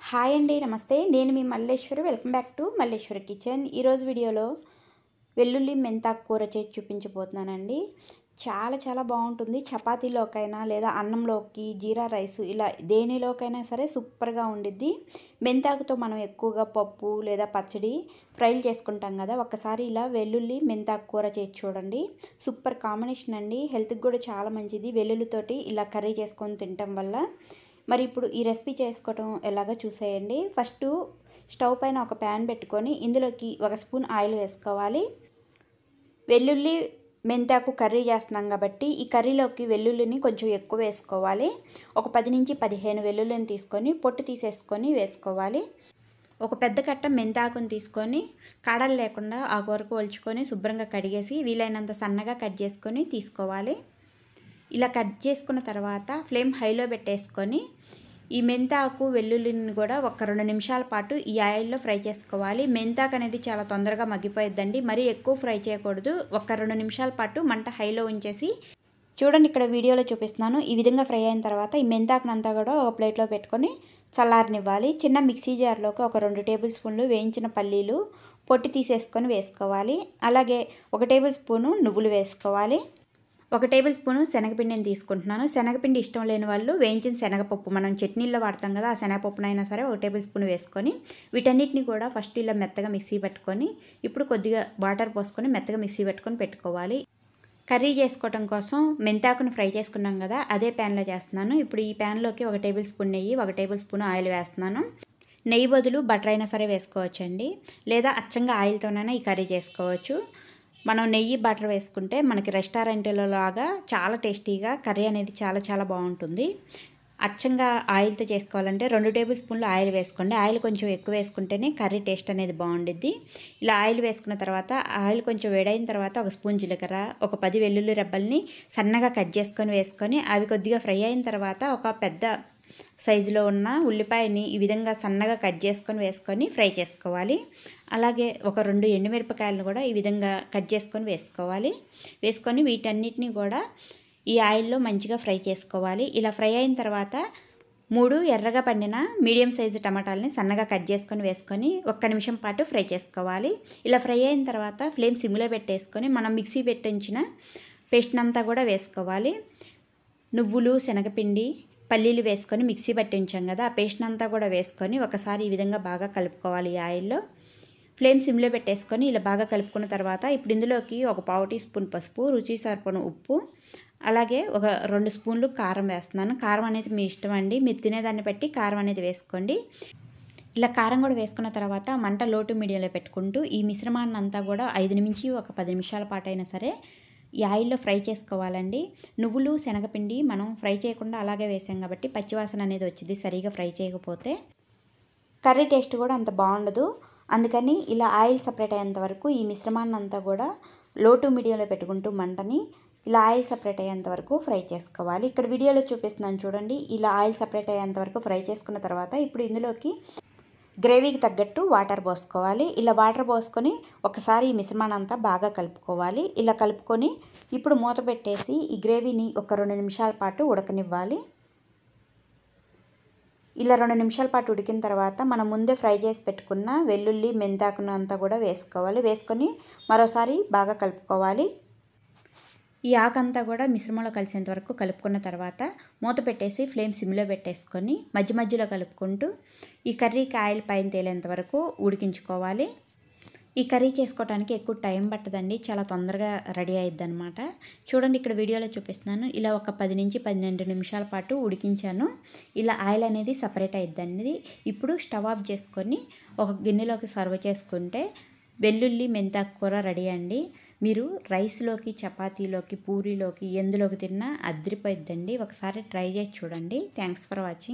Hi అండి, నమస్తే. నేను మీ Malleswari. Welcome back to Malleswari kitchen. ఈరోజు వీడియోలో వెల్లుల్లి మెంతాకు కూర చేసి చూపించబోతున్నానండి. చాలా చాలా బాగుంటుంది. చపాతీలోకైనా లేదా అన్నంలోకి, జీరా రైస్ ఇలా దేనిలోకైనా సరే సూపర్గా ఉండిద్ది. మెంతాకుతో మనం ఎక్కువగా పప్పు లేదా పచ్చడి ఫ్రైలు చేసుకుంటాం కదా. ఒక్కసారి ఇలా వెల్లుల్లి మెంతాకు కూర చేసి చూడండి. సూపర్ కాంబినేషన్ అండి. హెల్త్కి కూడా చాలా మంచిది. వెల్లుల్లితోటి ఇలా కర్రీ చేసుకొని తినటం వల్ల. మరి ఇప్పుడు ఈ రెసిపీ చేసుకోవటం ఎలాగో చూసేయండి. ఫస్ట్ స్టవ్ పైన ఒక ప్యాన్ పెట్టుకొని ఇందులోకి 1 స్పూన్ ఆయిల్ వేసుకోవాలి. వెల్లుల్లి మెంతాకు కర్రీ చేస్తున్నాం కాబట్టి ఈ కర్రీలోకి వెల్లుల్లిని కొంచెం ఎక్కువ వేసుకోవాలి. ఒక 10 నుంచి 15 వెల్లుల్లిని తీసుకొని పొట్టు తీసేసుకొని వేసుకోవాలి. ఒక పెద్ద కట్ట మెంతాకుని తీసుకొని కాడలు లేకుండా ఆకు వరకు ఒలుచుకొని శుభ్రంగా కడిగేసి వీలైనంత సన్నగా కట్ చేసుకొని తీసుకోవాలి. ఇలా కట్ చేసుకున్న తర్వాత ఫ్లేమ్ హైలో పెట్టేసుకొని ఈ మెంతాకు వెల్లుల్లిని కూడా ఒక 2 నిమిషాల పాటు ఈ ఆయిల్లో ఫ్రై చేసుకోవాలి. మెంతాకు అనేది చాలా తొందరగా మగ్గిపోయిద్దండి. మరీ ఎక్కువ ఫ్రై చేయకూడదు. ఒక 2 నిమిషాల పాటు మంట హైలో ఉంచేసి చూడండి, ఇక్కడ వీడియోలో చూపిస్తున్నాను. ఈ విధంగా ఫ్రై అయిన తర్వాత ఈ మెంతాకునంతా కూడా ఒక ప్లేట్లో పెట్టుకొని చల్లారనివ్వాలి. చిన్న మిక్సీ జార్లోకి ఒక 2 టేబుల్ స్పూన్లు వేయించిన పల్లీలు పొట్టి తీసేసుకొని వేసుకోవాలి. అలాగే 1 టేబుల్ స్పూను నువ్వులు వేసుకోవాలి. 1 టేబుల్ స్పూను శనగపిండిని తీసుకుంటున్నాను. శనగపిండి ఇష్టం లేని వాళ్ళు వేయించిన శనగపప్పు, మనం చట్నీల్లో వాడతాం కదా, ఆ శనగపప్పునైనా సరే 1 టేబుల్ స్పూన్ వేసుకొని వీటన్నిటిని కూడా ఫస్ట్ ఇలా మెత్తగా మిక్సీ పెట్టుకొని ఇప్పుడు కొద్దిగా వాటర్ పోసుకొని మెత్తగా మిక్సీ పెట్టుకోవాలి. కర్రీ చేసుకోవటం కోసం మెంతాకును ఫ్రై చేసుకున్నాం కదా, అదే ప్యాన్లో చేస్తున్నాను. ఇప్పుడు ఈ ప్యాన్లోకి 1 టేబుల్ స్పూన్ నెయ్యి, 1 టేబుల్ స్పూన్ ఆయిల్ వేస్తున్నాను. నెయ్యి బదులు బటర్ అయినా సరే వేసుకోవచ్చండి, లేదా అచ్చంగా ఆయిల్తోనైనా ఈ కర్రీ చేసుకోవచ్చు. మనం నెయ్యి బటర్ వేసుకుంటే మనకి రెస్టారెంట్లో లాగా చాలా టేస్టీగా కర్రీ అనేది చాలా చాలా బాగుంటుంది. అచ్చంగా ఆయిల్తో చేసుకోవాలంటే 2 టేబుల్ స్పూన్లు ఆయిల్ వేసుకోండి. ఆయిల్ కొంచెం ఎక్కువ వేసుకుంటేనే కర్రీ టేస్ట్ అనేది బాగుండిద్ది. ఇలా ఆయిల్ వేసుకున్న తర్వాత ఆయిల్ కొంచెం వేడైన తర్వాత 1 స్పూన్ జీలకర్ర, ఒక 10 వెల్లుల్లి రెబ్బల్ని సన్నగా కట్ చేసుకొని వేసుకొని అవి కొద్దిగా ఫ్రై అయిన తర్వాత ఒక పెద్ద సైజులో ఉన్న ఉల్లిపాయని ఈ విధంగా సన్నగా కట్ చేసుకొని వేసుకొని ఫ్రై చేసుకోవాలి. అలాగే ఒక 2 ఎండుమిరపకాయలను కూడా ఈ విధంగా కట్ చేసుకొని వేసుకొని వీటన్నిటిని కూడా ఈ ఆయిల్లో మంచిగా ఫ్రై చేసుకోవాలి. ఇలా ఫ్రై అయిన తర్వాత 3 ఎర్రగా పండిన మీడియం సైజు టమాటాలని సన్నగా కట్ చేసుకొని వేసుకొని 1 నిమిషం పాటు ఫ్రై చేసుకోవాలి. ఇలా ఫ్రై అయిన తర్వాత ఫ్లేమ్ సిమ్లో పెట్టేసుకొని మనం మిక్సీ పెట్టించిన పేస్ట్ని అంతా కూడా వేసుకోవాలి. నువ్వులు, శనగపిండి, పల్లీలు వేసుకొని మిక్సీ పట్టించాం కదా, ఆ పేస్ట్ని అంతా కూడా వేసుకొని ఒకసారి ఈ విధంగా బాగా కలుపుకోవాలి. ఈ ఆయిల్లో ఫ్లేమ్ సిమ్లో పెట్టేసుకొని ఇలా బాగా కలుపుకున్న తర్వాత ఇప్పుడు ఇందులోకి ఒక 1/4 టీ స్పూన్ పసుపు, రుచి సరిపడిన ఉప్పు, అలాగే ఒక 2 స్పూన్లు కారం వేస్తున్నాను. కారం అనేది మీ ఇష్టం అండి, మీరు తినేదాన్ని బట్టి కారం అనేది వేసుకోండి. ఇలా కారం కూడా వేసుకున్న తర్వాత మంట లో టు మీడియంలో పెట్టుకుంటూ ఈ మిశ్రమాన్ని అంతా కూడా 5 నుంచి ఒక 10 నిమిషాల పాటు అయినా సరే ఈ ఆయిల్లో ఫ్రై చేసుకోవాలండి. నువ్వులు, శనగపిండి మనం ఫ్రై చేయకుండా అలాగే వేసాం కాబట్టి పచ్చివాసన అనేది వచ్చింది సరిగా ఫ్రై చేయకపోతే. కర్రీ టేస్ట్ కూడా అంత బాగుండదు. అందుకని ఇలా ఆయిల్ సపరేట్ అయ్యేంత వరకు ఈ మిశ్రమాన్ని అంతా కూడా లో టు మీడియంలో పెట్టుకుంటూ మంటని ఇలా ఆయిల్ సపరేట్ అయ్యేంత వరకు ఫ్రై చేసుకోవాలి. ఇక్కడ వీడియోలో చూపిస్తున్నాను చూడండి. ఇలా ఆయిల్ సపరేట్ అయ్యేంత వరకు ఫ్రై చేసుకున్న తర్వాత ఇప్పుడు ఇందులోకి గ్రేవీకి తగ్గట్టు వాటర్ పోసుకోవాలి. ఇలా వాటర్ పోసుకొని ఒకసారి ఈ మిశ్రమాన్ని అంతా బాగా కలుపుకోవాలి. ఇలా కలుపుకొని ఇప్పుడు మూత పెట్టేసి ఈ గ్రేవీని ఒక 2 నిమిషాల పాటు ఉడకనివ్వాలి. ఇలా 2 నిమిషాల పాటు ఉడికిన తర్వాత మనం ముందే ఫ్రై చేసి పెట్టుకున్న వెల్లుల్లి, మెంతాకును అంతా కూడా వేసుకొని మరోసారి బాగా కలుపుకోవాలి. ఈ ఆకంతా కూడా మిశ్రమంలో కలిసేంత వరకు కలుపుకున్న తర్వాత మూత పెట్టేసి ఫ్లేమ్ సిమ్లో పెట్టేసుకొని మధ్య మధ్యలో కలుపుకుంటూ ఈ కర్రీకి ఆయిల్ పైన తేలేంత వరకు ఉడికించుకోవాలి. ఈ కర్రీ చేసుకోవడానికి ఎక్కువ టైం పట్టదండి, చాలా తొందరగా రెడీ అయ్యిద్ది అనమాట. చూడండి, ఇక్కడ వీడియోలో చూపిస్తున్నాను. ఇలా ఒక 10 నుంచి 12 నిమిషాల పాటు ఉడికించాను. ఇలా ఆయిల్ అనేది సపరేట్ అయ్యిద్దండి. ఇప్పుడు స్టవ్ ఆఫ్ చేసుకొని ఒక గిన్నెలోకి సర్వ్ చేసుకుంటే వెల్లుల్లి మెంతాకు కూర రెడీ అండి. మీరు రైస్లోకి, చపాతీలోకి, పూరీలోకి ఎందులోకి తిన్నా అదిరిపోయిద్దండి. ఒకసారి ట్రై చేసి చూడండి. Thanks for watching.